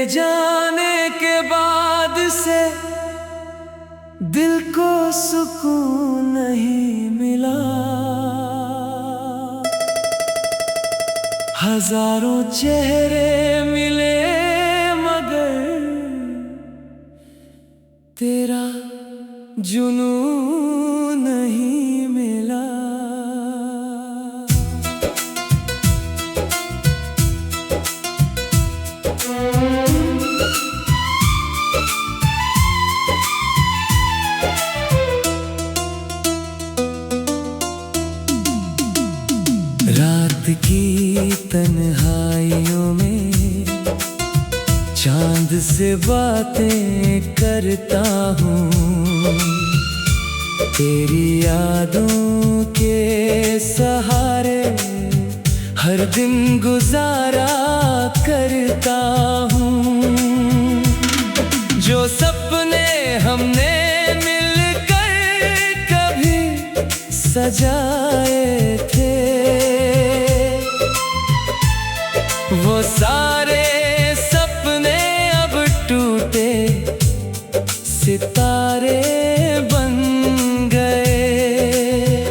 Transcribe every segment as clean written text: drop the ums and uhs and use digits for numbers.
जाने के बाद से दिल को सुकून नहीं मिला। हजारों चेहरे मिले मगर तेरा जुनून नहीं मिला। रात की तन्हाइयों में चांद से बातें करता हूँ, तेरी यादों के सहारे हर दिन गुजारा करता हूँ। जो सपने हमने मिलकर कभी सजाए थे, वो सारे सपने अब टूटे सितारे बन गए।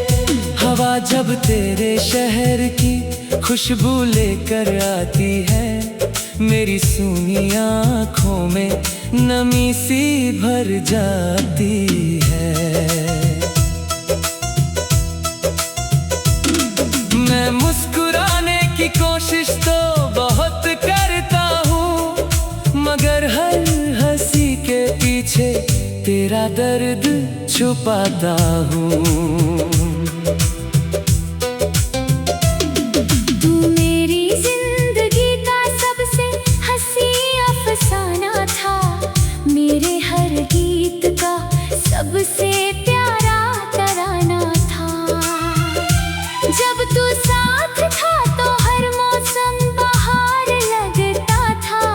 हवा जब तेरे शहर की खुशबू लेकर आती है, मेरी सूनी आँखों में नमी सी भर जाती है। मैं मुस्कुराने की कोशिश तो बहुत करता हूँ, मगर हर हंसी के पीछे तेरा दर्द छुपाता हूँ। तू मेरी जिंदगी का सबसे हंसी अफसाना था, मेरे हर गीत का सबसे प्यारा तराना था। जब तू साथ था तो हर मौसम बहार लगता था,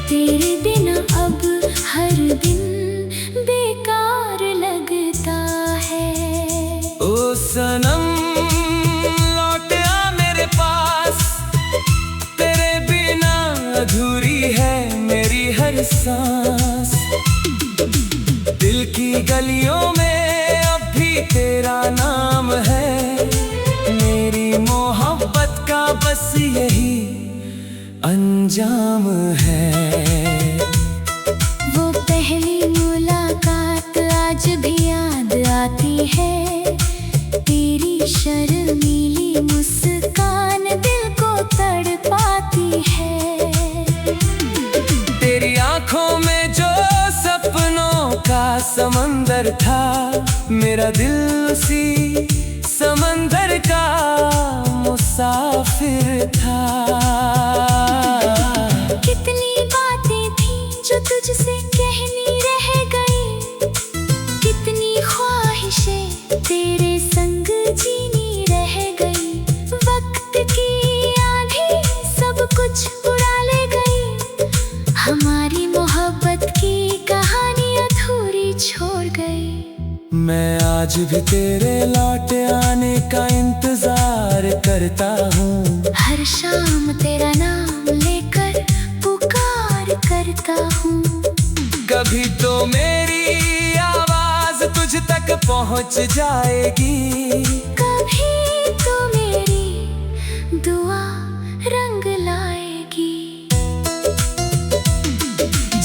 तेरे बिना अब हर दिन बेकार लगता है। ओ सनम लौट आ मेरे पास, तेरे बिना अधूरी है मेरी हर सांस। दिल की गलियों में अब भी तेरा नाम है, मेरी मोहब्बत का बस यही अंजाम है। वो पहली मुलाकात आज भी याद आती है, तेरी शर्मीली मुस्कान दिल को तड़पाती है। तेरी आंखों में जो सपनों का समंदर था, मेरा दिल उसी समंदर का मुसाफिर था। कितनी बातें थी जो तुझसे कहनी रह गई, कितनी ख्वाहिशें तेरे संग जीनी रह गई। वक्त की आंधी सब कुछ उड़ा ले गई, हमारी मोहब्बत की कहानी अधूरी छोड़ गई। मैं आज भी तेरे लौट आने का इंतजार करता हूँ, हर शाम तेरा नाम लेकर पुकार करता हूँ। कभी तो मेरी आवाज तुझ तक पहुँच जाएगी, कभी तो मेरी दुआ रंग लाएगी।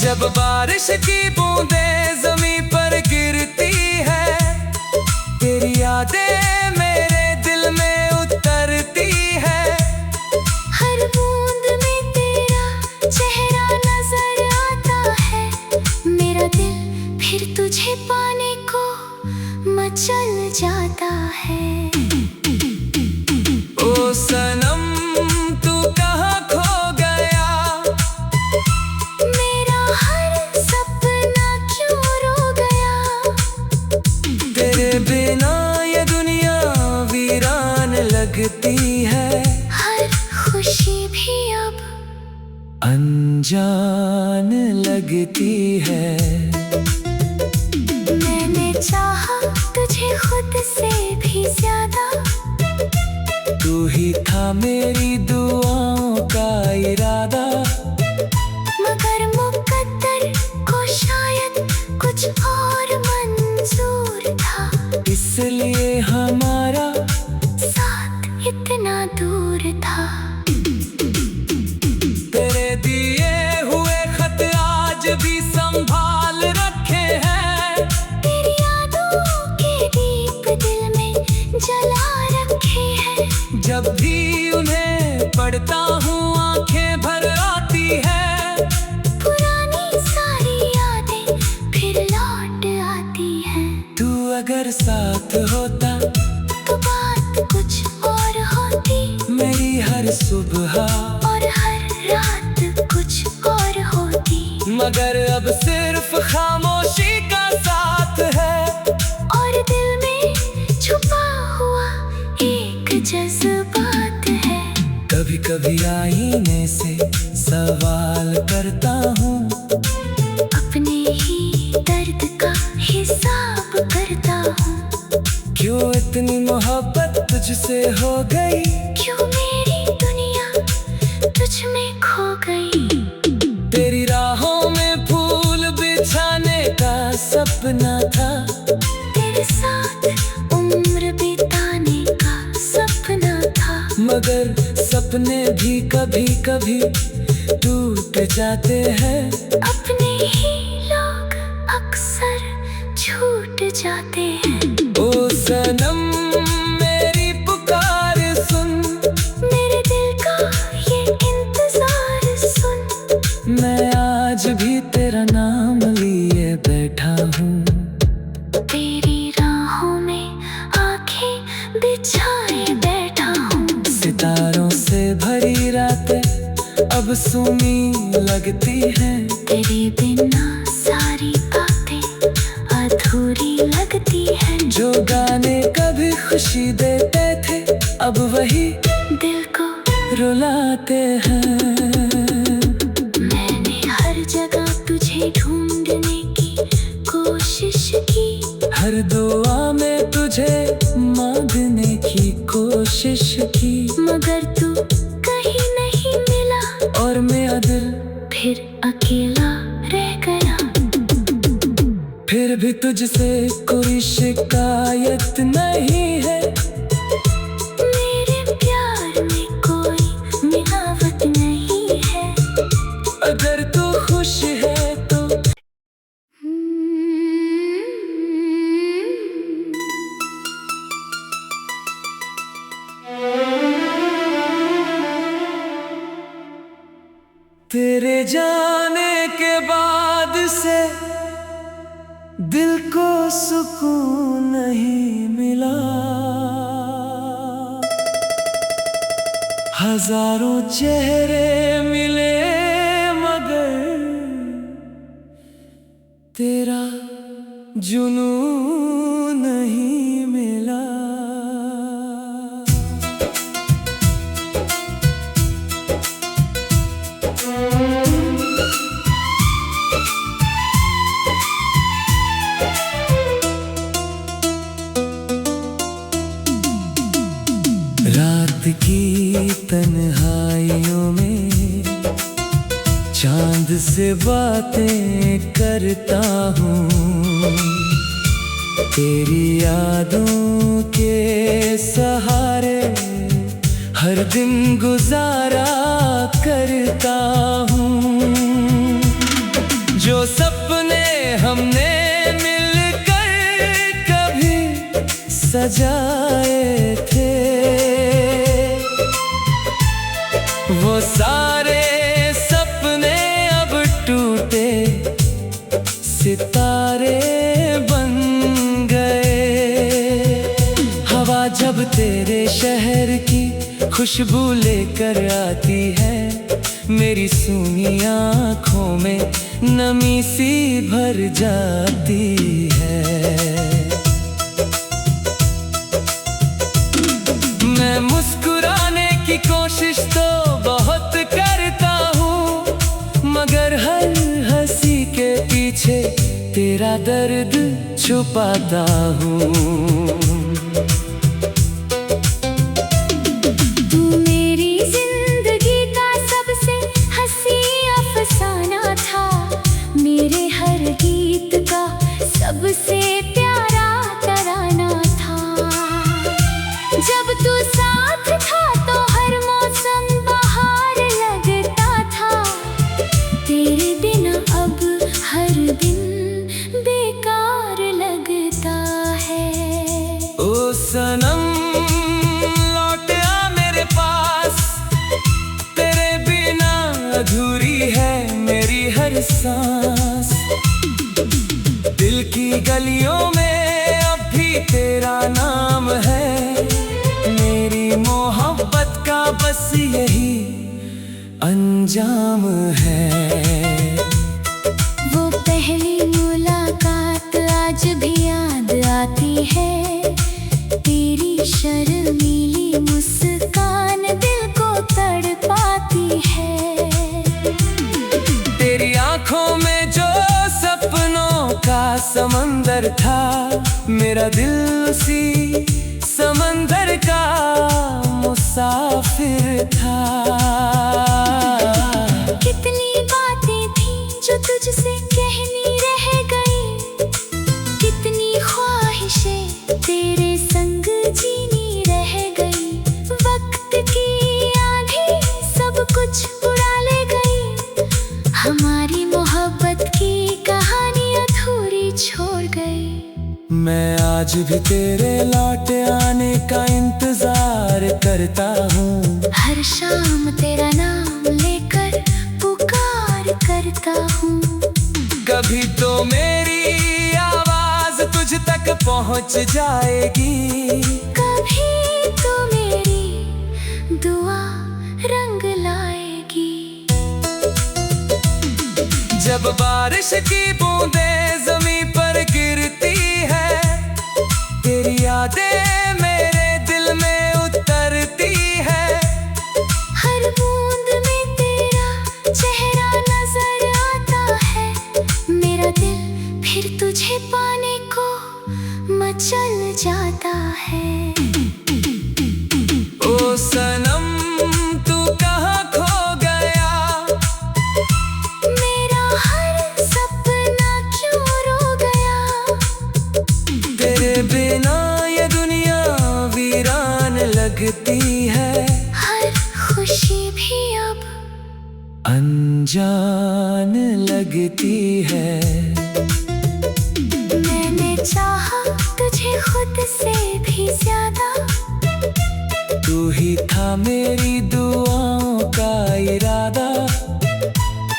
जब बारिश की बूंदें ज़मीं पर गिरती है, तेरी यादें मेरे दिल में उतरती है। हर बूंद में तेरा चेहरा नजर आता है, मेरा दिल फिर तुझे पाने को मचल जाता है। ओ सनम तू कहाँ खो गया, मेरा हर सपना क्यों रो गया। तेरे बिना ये दुनिया वीरान लगती है, हर खुशी भी अब अनजान लगती है। मैंने चाहा तुझे खुद से भी ज्यादा, तू ही था मेरी दुआओं का इरादा। मगर खामोशी का साथ है, और दिल में छुपा हुआ एक जज्बात है। कभी कभी आईने से सवाल करता हूँ, अपने ही दर्द का हिसाब करता हूँ। क्यों इतनी मोहब्बत तुझसे हो गई, क्यों मेरी दुनिया तुझ में खो गई। तेरी राहों में फूल बिछाने का सपना था, तेरे साथ उम्र बिताने का सपना था। मगर सपने भी कभी कभी टूट जाते हैं, अपने ही लोग अक्सर छूट जाते हैं। ओ सनम मेरी पुकार सुन, मेरे दिल का ये इंतजार सुन। मैं आज भी तेरा नाम लिए बैठा हूँ। तेरी राहों में आंखें बिछाए बैठा हूँ। सितारों से भरी रातें अब सूनी लगती हैं, तेरे बिना सारी बातें अधूरी लगती हैं। जो गाने कभी खुशी देते थे अब वही दिल को रुलाते हैं। मैंने हर जगह तुझे ढूंढने की कोशिश की, हर दुआ में तुझे मांगने की कोशिश की, मगर तू कहीं नहीं मिला और मेरा दिल फिर अकेला रह गया। फिर भी तुझसे कोई शिकायत नहीं है, मेरे प्यार में कोई मिलावट नहीं है। अगर तू खुश है तो तेरे जाने के बाद से दिल को सुकून नहीं मिला। हजारों चेहरे मिले मगर तेरा जुनून नहीं मिला। रात की तन्हाइयों में चांद से बातें करता हूँ, तेरी यादों के सहारे हर दिन गुजारा करता हूँ। जो सपने हमने मिलकर कभी सजाए थे, वो सारे सपने अब टूटे सितारे बन गए। हवा जब तेरे शहर की खुशबू लेकर आती है, मेरी सूनी आँखों में नमी सी भर जाती है। मैं मुस्कुराने की कोशिश तो बहुत करता हूँ, मगर हर हंसी के पीछे तेरा दर्द छुपाता हूँ। तू मेरी जिंदगी का सबसे हंसी अफसाना था, मेरे हर गीत का सबसे प्यारा तराना था। जब तू साथ था तो हर मौसम बहार लगता था, तेरे बिना अब हर दिन बेकार लगता है। ओ सनम लौट आ मेरे पास, तेरे बिना अधूरी है मेरी हर सांस। दिल की गलियों में अब भी तेरा नाम है, मेरी मोहब्बत का बस यही अंजाम है। वो पहली समंदर था, मेरा दिल उसी समंदर का मुसाफिर था। कितनी बातें थी जो तुझसे कहनी रह गई, कितनी ख्वाहिशें तेरे संग जीनी रह गई। वक्त की आंधी सब कुछ उड़ा ले गई, हमारी मोहब्बत की कहानी अधूरी छोड़ गई। मैं आज भी तेरे लौट आने का इंतजार करता हूँ, हर शाम तेरा नाम लेकर पुकार करता हूँ। कभी तो मेरी आवाज तुझ तक पहुँच जाएगी, कभी तो मेरी दुआ रंग लाएगी। जब बारिश की बूंदें ज़मीं पर गिरती है, तेरी यादें मेरे दिल में उतरती है। हर बूंद में तेरा चेहरा नजर आता है, मेरा दिल फिर तुझे पाने को मचल जाता है। ओ सनम तू कहाँ खो गया, मेरा हर सपना क्यों रो गया। तेरे बिना ये दुनिया वीरान लगती है, हर खुशी भी अब अनजान लगती है। मैंने चाहा तुझे खुद से भी ज्यादा, तू ही था मेरी दुआओं का इरादा।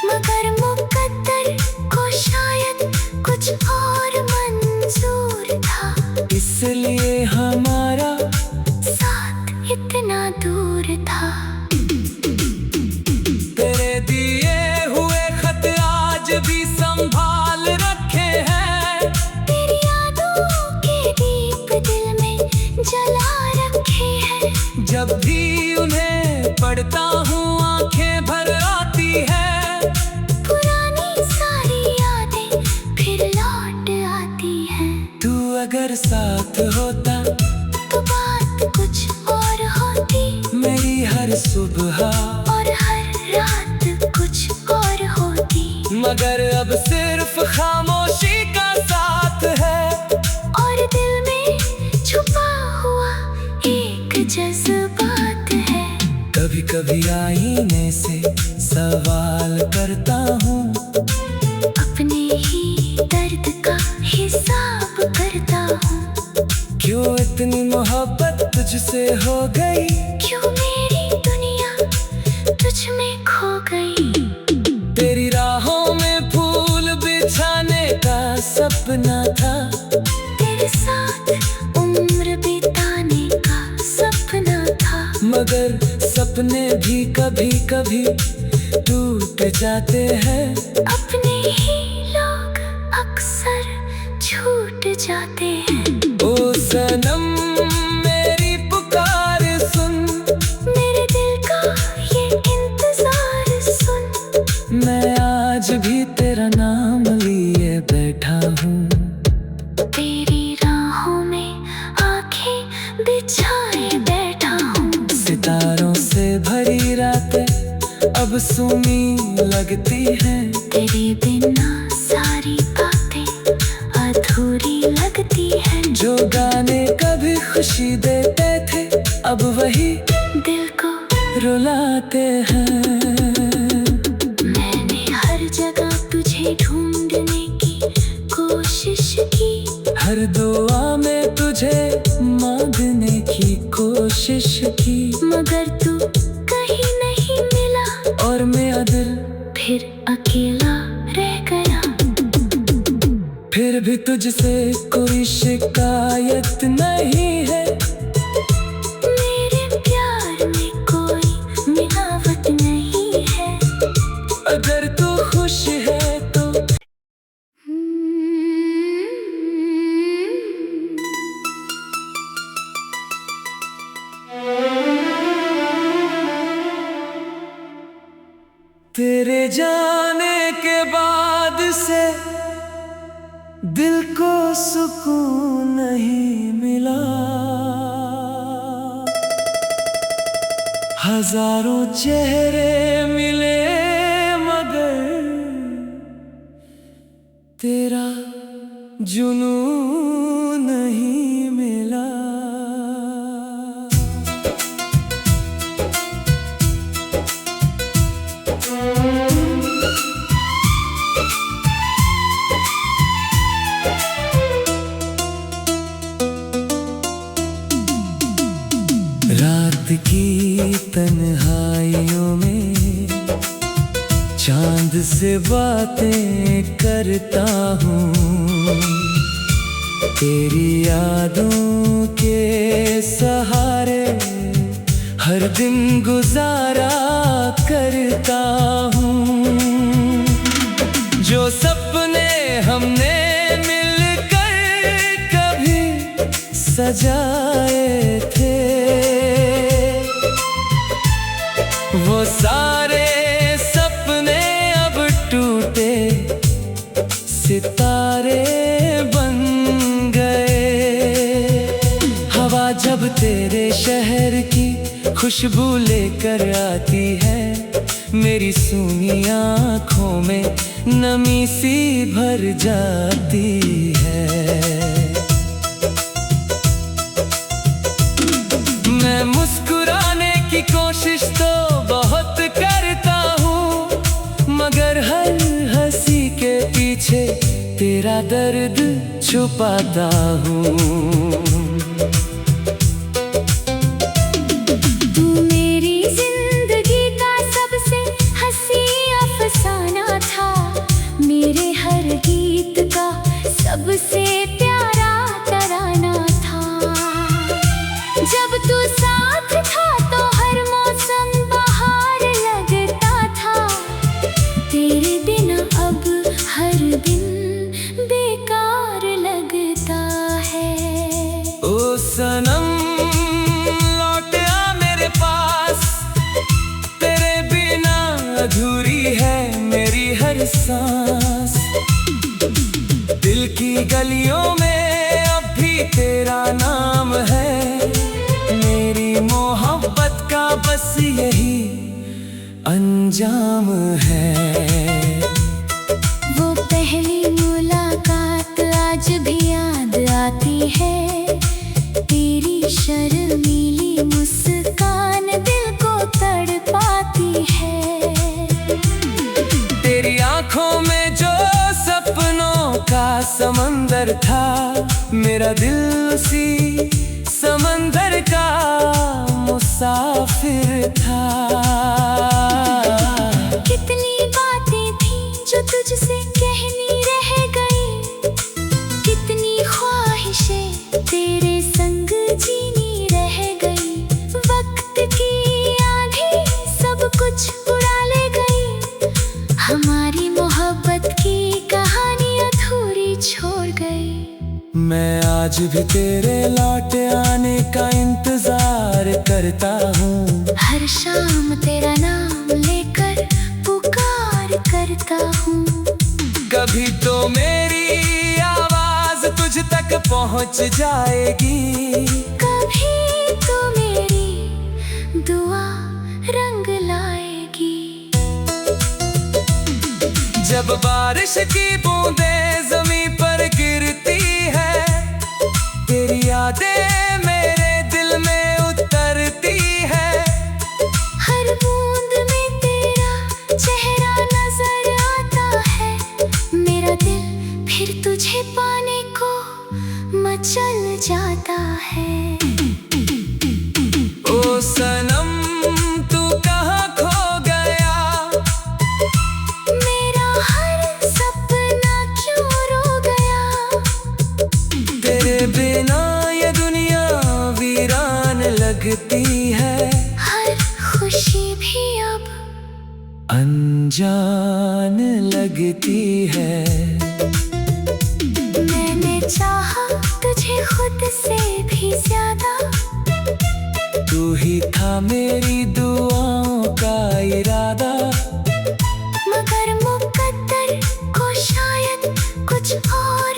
मगर मुकद्दर को शायद कुछ और मंजूर था, इसलिए हमारा साथ इतना दूर था। तेरे दिए हुए खत आज भी संभाल रखे हैं, तेरी यादों के दीप दिल में जला रखे हैं। जब भी उन्हें पढ़ता हूँ आंखें भर आती है, पुरानी सारी यादें फिर लौट आती हैं। तू अगर साथ होता तो बात कुछ और होती, मेरी हर सुबह और हर रात कुछ और होती। मगर अब सिर्फ खामोशी का साथ है, और दिल में छुपा हुआ एक जज्बात है। कभी कभी आईने से सवाल करता हूँ, अपने ही दर्द का हिसाब करता हूँ। क्यों इतनी मोहब्बत तुझसे हो गई, क्यों मेरी दुनिया तुझ में खो गई। तेरी राहों में फूल बिछाने का सपना था, तेरे साथ उम्र बिताने का सपना था। मगर सपने भी कभी कभी टूट जाते हैं, अपने ही लोग अक्सर छूट जाते हैं। ओ सनम मेरी पुकार सुन, मेरे दिल का ये इंतजार सुन। मैं आज भी तेरा नाम लिए बैठा हूँ, तेरी राहों में आंखें बिछाए बैठा हूँ। सितारों से भरी रातें अब सूनी लगती हैं, तेरे बिना सारी बातें अधूरी लगती हैं। जो गाने कभी खुशी देते थे अब वही दिल को रुलाते हैं। मैंने हर जगह तुझे ढूंढने की कोशिश की, हर दुआ में तुझे मांगने की कोशिश की, मगर तू कहीं नहीं मिला और मेरा दिल फिर अकेला रह गया। फिर भी तुझसे कोई शिकायत नहीं है, मेरे प्यार में कोई मिलावट नहीं है। अगर तू खुश है तो तेरे जाने के बाद से दिल को सुकून नहीं मिला। हजारों चेहरे मिले मगर तेरा जुनून नहीं मिला। रात की तन्हाइयों में चांद से बातें करता हूँ, तेरी यादों के सहारे हर दिन गुजारा करता हूँ। जो सपने हमने मिलकर कभी सजाए थे, वो सारे सपने अब टूटे सितारे बन गए। हवा जब तेरे शहर की खुशबू लेकर आती है, मेरी सूनी आँखों में नमी सी भर जाती है। मैं मुस्कुराने की कोशिश तो बहुत करता हूँ, मगर हर हंसी के पीछे तेरा दर्द छुपाता हूँ। तू मेरी जिंदगी का सबसे हंसी अफसाना था, मेरे हर गीत का सबसे प्यारा तराना था। जब तू साथ था तो हर मौसम बहार लगता था, तेरे बिना अब हर दिन बेकार लगता है। ओ सनम लौट आ मेरे पास, तेरे बिना अधूरी है मेरी हर सांस। दिल की गलियों में अब भी तेरा नाम है, मेरी मोहब्बत का बस यही अंजाम है। वो पहली मुलाकात आज भी याद आती है, तेरी शर्मीली मुस्कान दिल को तड़पाती है। तेरी आंखों में जो सपनों का समंदर था, मेरा दिल उसी समंदर का मुसाफिर था। कितनी बातें थी जो तुझसे कहनी रह गई, कितनी ख्वाहिशें तेरे संग जीनी रह गई। वक्त की आंधी सब कुछ उड़ा ले गई, हमारी मोहब्बत की कहानी अधूरी छोड़ गई। मैं आज भी तेरे लौट आने का इंतजार करता हूँ, हर शाम तेरा नाम लेकर पुकार करता हूँ। कभी तो मेरी आवाज तुझ तक पहुँच जाएगी, कभी तो मेरी दुआ रंग लाएगी। जब बारिश की बूंदें ज़मीं पर गिरती है, तेरी यादें मेरे दिल में उतरती है। हर बूंद में तेरा चेहरा नजर आता है, मेरा दिल फिर तुझे पाने को मचल जाता है। ओ सनम तू कहाँ खो गया, मेरा हर सपना क्यों रो गया। तेरे बिना ये दुनिया वीरान लगती है, हर खुशी भी अब अनजान लगती है। मैंने चाहा तुझे खुद से भी ज्यादा, तू ही था मेरी दुआओं का इरादा। मगर मुकद्दर को शायद कुछ और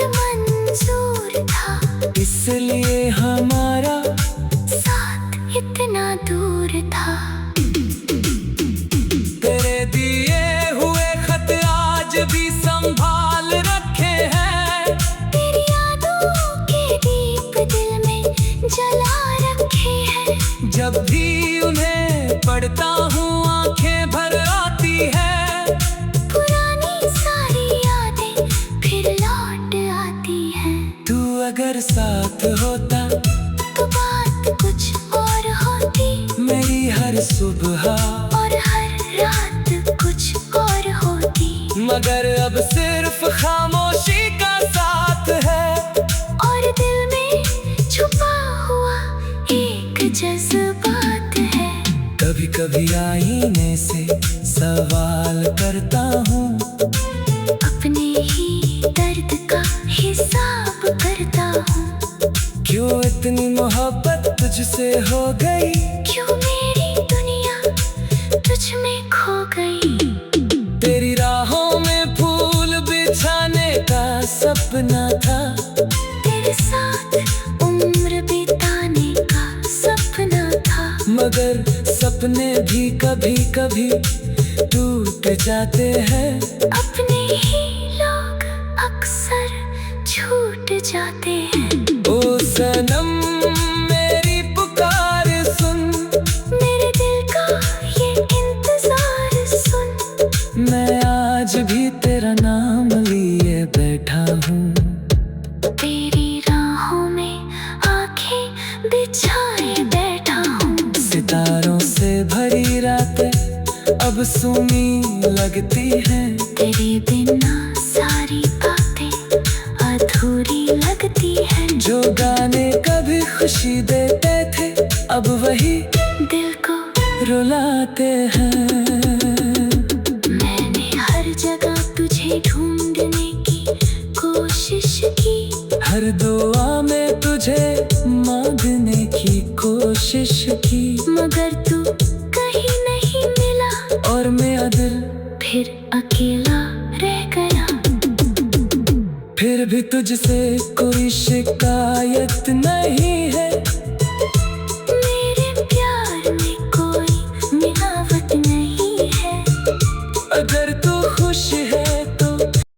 अगर साथ होता तो बात कुछ और होती, मेरी हर सुबह और हर रात कुछ और होती। मगर अब सिर्फ खामोशी का साथ है, और दिल में छुपा हुआ एक जज्बात है। कभी कभी आईने से सवाल करता हूँ, अपने ही दर्द का हिसाब करता हूँ। क्यों इतनी मोहब्बत तुझसे हो गई, क्यों मेरी दुनिया तुझ में खो गई। तेरी राहों में फूल बिछाने का सपना था, तेरे साथ उम्र बिताने का सपना था। मगर सपने भी कभी कभी टूट जाते हैं। अपने ही लोग अक्सर छूट जाते हैं। ओ सनम मेरी पुकार सुन, मेरे दिल का ये इंतजार सुन। मैं आज भी तेरा नाम लिए बैठा हूँ। तेरी राहों में आंखें बिछाए बैठा हूँ। सितारों से भरी रातें अब सूनी लगती हैं। तेरे बिना सारी बातें अधूरी लगती हैं। जो गाने कभी खुशी देते थे अब वही दिल को रुलाते हैं। मैंने हर जगह तुझे ढूंढने की कोशिश की, हर दुआ में तुझे मांगने की कोशिश की, मगर तू कहीं नहीं मिला और मेरा दिल फिर अकेला रह गया। फिर भी तुझसे कोई शिकायत नहीं है।